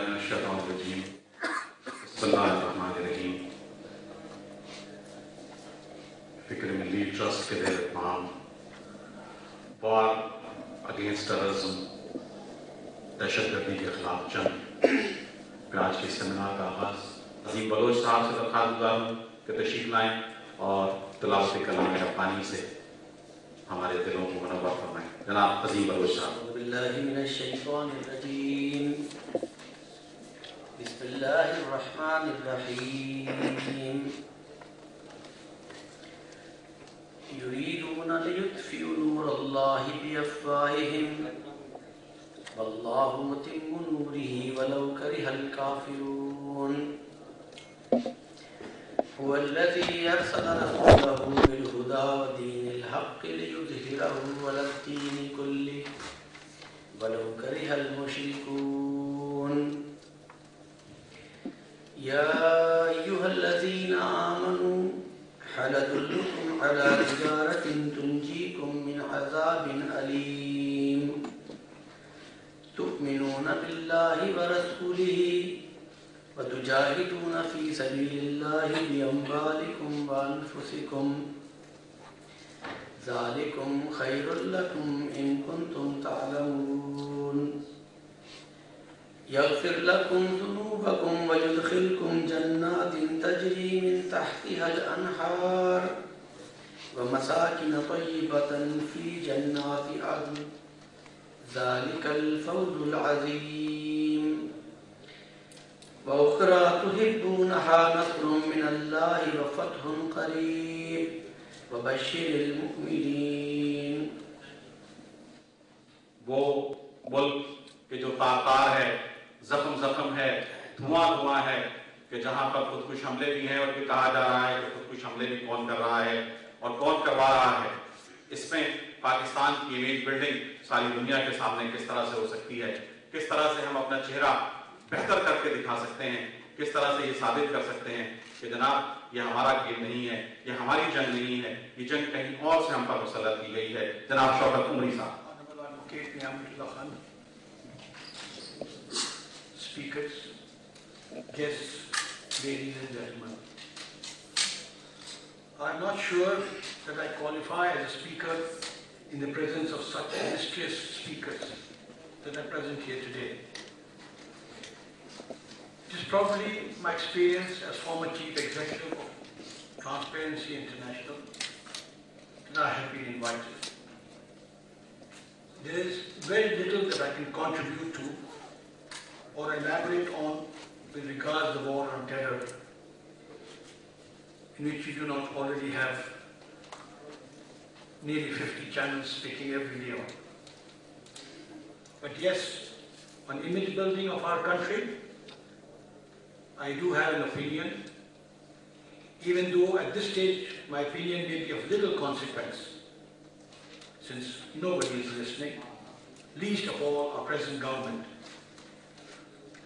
मिनश्शैतानिर्रजीम बिस्मिल्लाहिर्रहमानिर्रहीम। फिक्र मिली ट्रस्ट के तहत वॉर अगेंस्ट टेररिज्म, दहशतगर्दी के खिलाफ जंग पे आज के सेमिनार का आगाज़ अजीम बलोच साहब से दरख्वास्त गुजार हूँ कि तशरीफ लाएँ और तिलावत कलाम रब्बानी से हमारे दिलों को मुनव्वर फरमाएं। जनाब अजीम बलोच साहब। बिस्मिल्लाहि मिनश्शैतानिर्रजीम। बिस्मिल्लाहिर्रहमानिर्रहीम। युरीदूना लियुत्फिउ नूरल्लाहि बिअफ़वाहिहिम वल्लाहु मुतिम्मु नूरिही वलौ करिहल काफ़िरून। हुवल्लज़ी अरसला रसूलहु बिल-हुदा व दीनिल हक़्क़ि लियुज़हिरहु अलad-दीनि कुल्लिहि वलौ करिहल मुश्रिकून। या अय्युहल्लज़ीना आमनू हल अदुल्लुकुम अला तिजारतिन तुंजीकुम मिन अज़ाबिन अलीम तु'मिनूना बिल्लाहि व रसूलिही व तुजाहिदूना फी सबीलिल्लाहि बिअम्वालिकुम व अनफुसिकुम ज़ालिकुम खैरुल लकुम इन कुंतुम तअलमून। यग़फ़िर लकुम ज़ुनूबकुम व युदख़िलकुम जन्नातिन तजरी मिन तहतिहल अनहार व मसाकिन तय्यिबतन फ़ी जन्नाति अदन ज़ालिकल फ़ौज़ुल अज़ीम। व उख़रा तुहिब्बूनहा नस्रुम मिनल्लाहि व फ़त्हुन क़रीब व बश्शिरिल मुमिनीन। वो मुल्क के जो तार है, जख्म जख्म है, धुआं धुआं है कि जहां पर खुदकुश हमले भी हैं और भी कहा जा रहा है कि खुदकुश हमले भी कौन कर रहा है और कौन करवा रहा है। इसमें पाकिस्तान की इमेज बिल्डिंग सारी दुनिया के सामने किस तरह से हो सकती है, किस तरह से हम अपना चेहरा बेहतर करके दिखा सकते हैं, किस तरह से ये साबित कर सकते हैं कि जनाब ये हमारा गेम नहीं है, ये हमारी जंग नहीं है, ये जंग कहीं और से हम पर मुसल्लत की गई है। जनाब शौकत उमरी साहब। Speakers, guests, ladies and gentlemen, I am not sure that I qualify as a speaker in the presence of such illustrious speakers that are present here today. It is probably my experience as former chief executive of Transparency International that I have been invited. There is very little that I can contribute to or elaborate on with regards to the war on terror, in which we do not already have nearly 50 channels speaking every day on. But yes, on image building of our country, I do have an opinion, even though at this stage my opinion may be of little consequence, since nobody is listening, least of all our present government.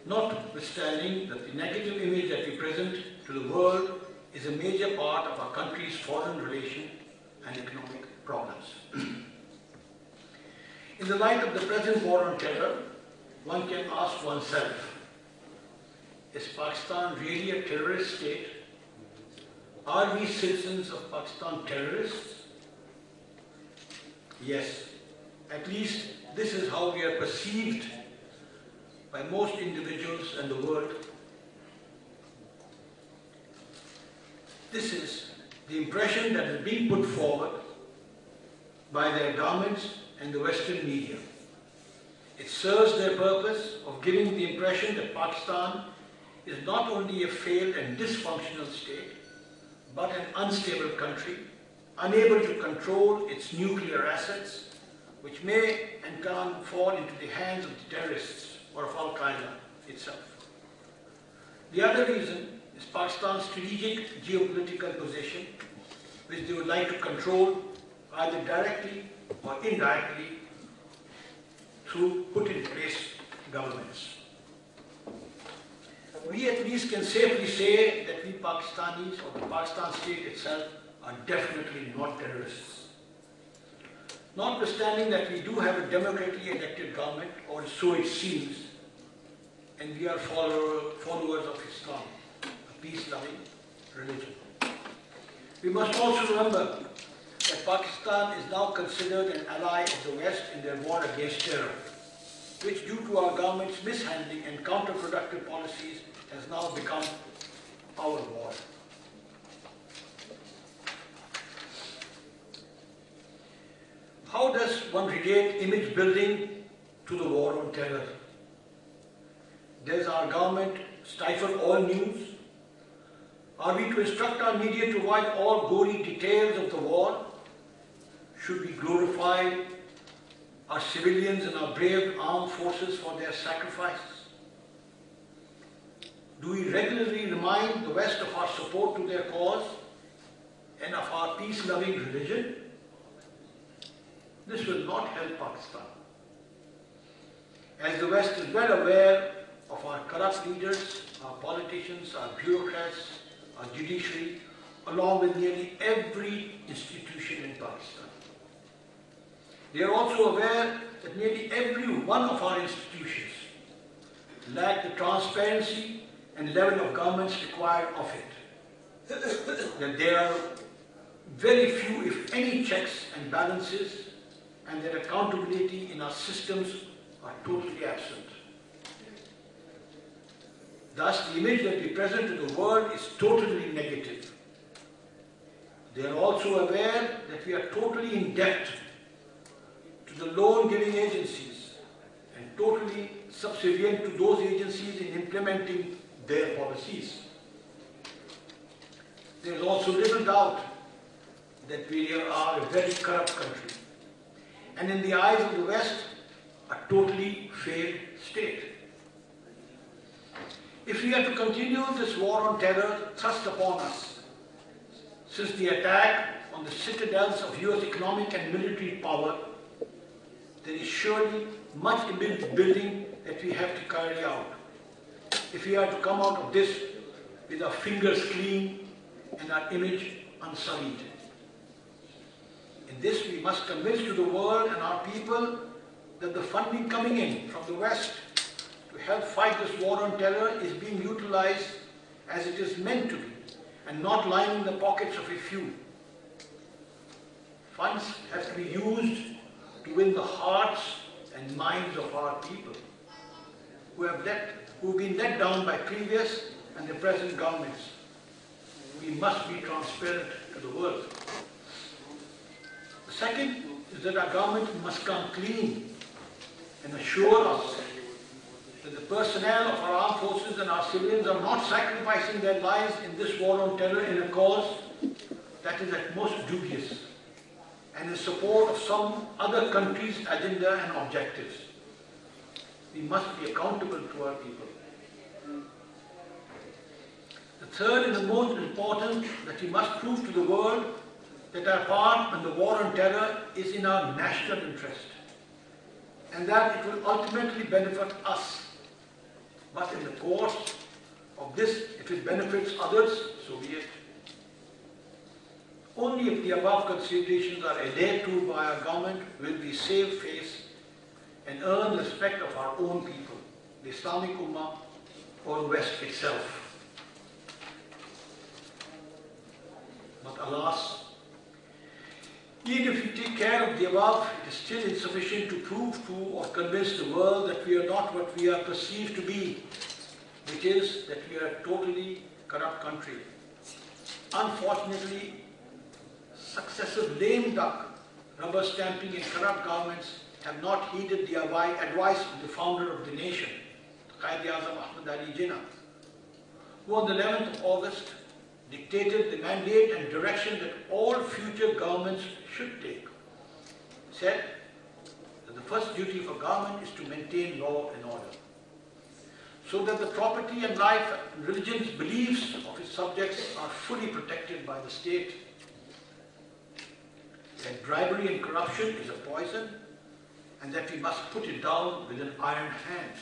Notwithstanding that the negative image that we present to the world is a major part of our country's foreign relation and economic problems. In the light of the present war on terror, one can ask oneself, is Pakistan really a terrorist state? Are we citizens of Pakistan terrorists? Yes, at least this is how we are perceived by most individuals in the world. This is the impression that is being put forward by their governments and the Western media. It serves their purpose of giving the impression that Pakistan is not only a failed and dysfunctional state, but an unstable country, unable to control its nuclear assets, which may and can fall into the hands of the terrorists or of Al-Qaeda itself. The other reason is Pakistan's strategic geopolitical position, which they would like to control either directly or indirectly through put in place governments. We at least can safely say that we Pakistanis or the Pakistan state itself are definitely not terrorists. Notwithstanding that we do have a democratically elected government, or so it seems, and we are followers of Islam, a peace-loving religion. We must also remember that Pakistan is now considered an ally of the West in their war against terror, which due to our government's mishandling and counterproductive policies has now become our war. How does one relate image building to the war on terror? Does our government stifle all news? Are we to instruct our media to avoid all gory details of the war? Should we glorify our civilians and our brave armed forces for their sacrifices? Do we regularly remind the West of our support to their cause and of our peace-loving religion? This will not help Pakistan, as the West is well aware of our corrupt leaders, our politicians, our bureaucrats, our judiciary, along with nearly every institution in Pakistan. They are also aware that nearly every one of our institutions lack the transparency and level of governance required of it. That there are very few, if any, checks and balances, and that accountability in our systems are totally absent. Thus, the image that we present to the world is totally negative. They are also aware that we are totally in debt to the loan-giving agencies and totally subservient to those agencies in implementing their policies. There is also little doubt that we are a very corrupt country, and in the eyes of the West, a totally failed state. If we are to continue this war on terror thrust upon us, since the attack on the citadels of US economic and military power, there is surely much image building that we have to carry out if we are to come out of this with our fingers clean and our image unsullied. In this, we must convince to the world and our people that the funding coming in from the West to help fight this war on terror is being utilized as it is meant to be and not lying in the pockets of a few. Funds have to be used to win the hearts and minds of our people who have been let down by previous and the present governments. We must be transparent to the world. The second is that our government must come clean and assure us that the personnel of our armed forces and our civilians are not sacrificing their lives in this war on terror in a cause that is at most dubious and in support of some other country's agenda and objectives. We must be accountable to our people. The third and the most important, that we must prove to the world that our part in the war on terror is in our national interest and that it will ultimately benefit us. But in the course of this, if it benefits others, so be it. Only if the above considerations are adhered to by our government will we save face and earn respect of our own people, the Islamic Ummah or the West itself. But alas, even if we take care of the above, it is still insufficient to prove to or convince the world that we are not what we are perceived to be, which is that we are a totally corrupt country. Unfortunately, successive lame duck, rubber stamping and corrupt governments have not heeded the advice of the founder of the nation, Quaid-e-Azam Ahmad Ali Jinnah, who on the 11th of August dictated the mandate and direction that all future governments should take. He said that the first duty of a government is to maintain law and order, so that the property and life and religion's beliefs of its subjects are fully protected by the state. That bribery and corruption is a poison, and that we must put it down with an iron hand.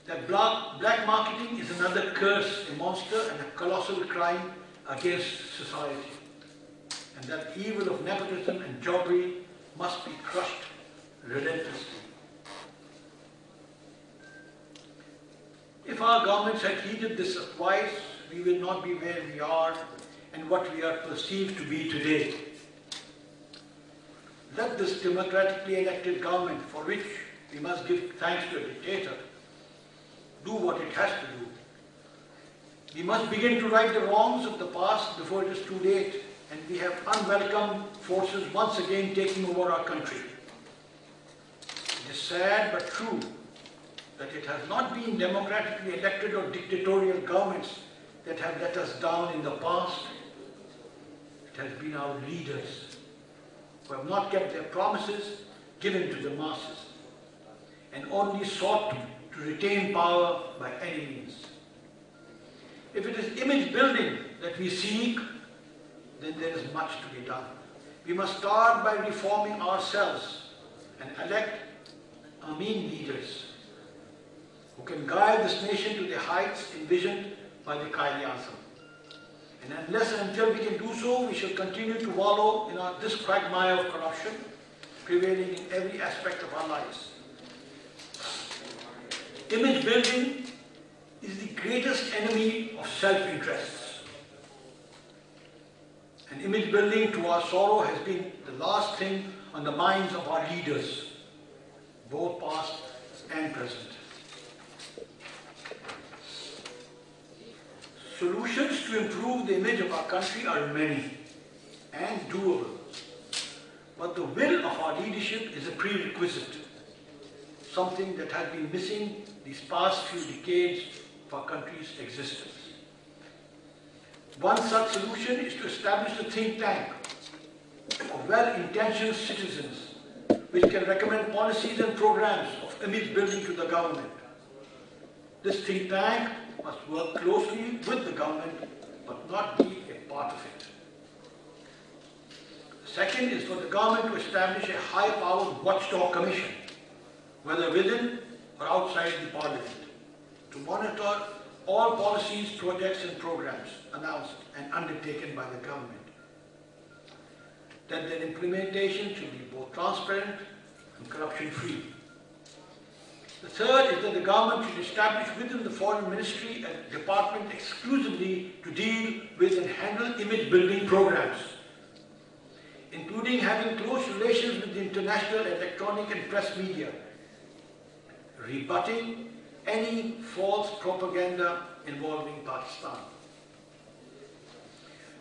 That black marketing is another curse, a monster and a colossal crime against society. And that evil of nepotism and jobbery must be crushed relentlessly. If our governments had heeded this advice, we will not be where we are and what we are perceived to be today. Let this democratically elected government, for which we must give thanks to a dictator, do what it has to do. We must begin to right the wrongs of the past before it is too late, and we have unwelcome forces once again taking over our country. It is sad but true that it has not been democratically elected or dictatorial governments that have let us down in the past. It has been our leaders who have not kept their promises given to the masses and only sought to retain power by any means. If it is image building that we seek, then there is much to be done. We must start by reforming ourselves and elect Ameen leaders who can guide this nation to the heights envisioned by the Qaid-e-Azam. And unless and until we can do so, we shall continue to wallow in this quagmire of corruption prevailing in every aspect of our lives. Image building is the greatest enemy of self-interests. And image building, to our sorrow, has been the last thing on the minds of our leaders, both past and present. Solutions to improve the image of our country are many and doable, but the will of our leadership is a prerequisite, something that has been missing these past few decades of our country's existence. One such solution is to establish a think tank of well-intentioned citizens which can recommend policies and programs of image building to the government. This think tank must work closely with the government but not be a part of it. The second is for the government to establish a high-powered watchdog commission, whether within or outside the parliament, to monitor all policies, projects and programs announced and undertaken by the government. That their implementation should be both transparent and corruption-free. The third is that the government should establish within the Foreign Ministry a department exclusively to deal with and handle image building programs, including having close relations with the international electronic and press media, rebutting any false propaganda involving Pakistan.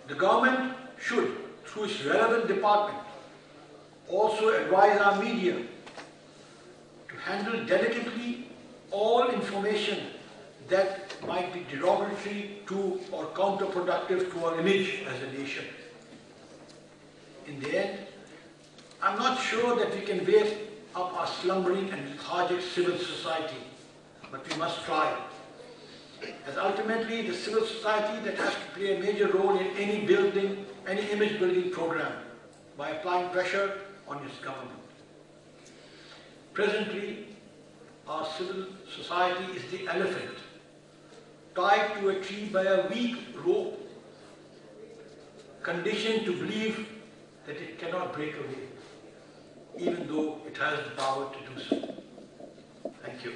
The government should, through its relevant department, also advise our media to handle delicately all information that might be derogatory to or counterproductive to our image as a nation. In the end, I'm not sure that we can wake up our slumbering and lethargic civil society, but we must try. As ultimately the civil society that has to play a major role in any image building program by applying pressure on its government. Presently, our civil society is the elephant, tied to a tree by a weak rope, conditioned to believe that it cannot break away, even though it has the power to do so. Thank you.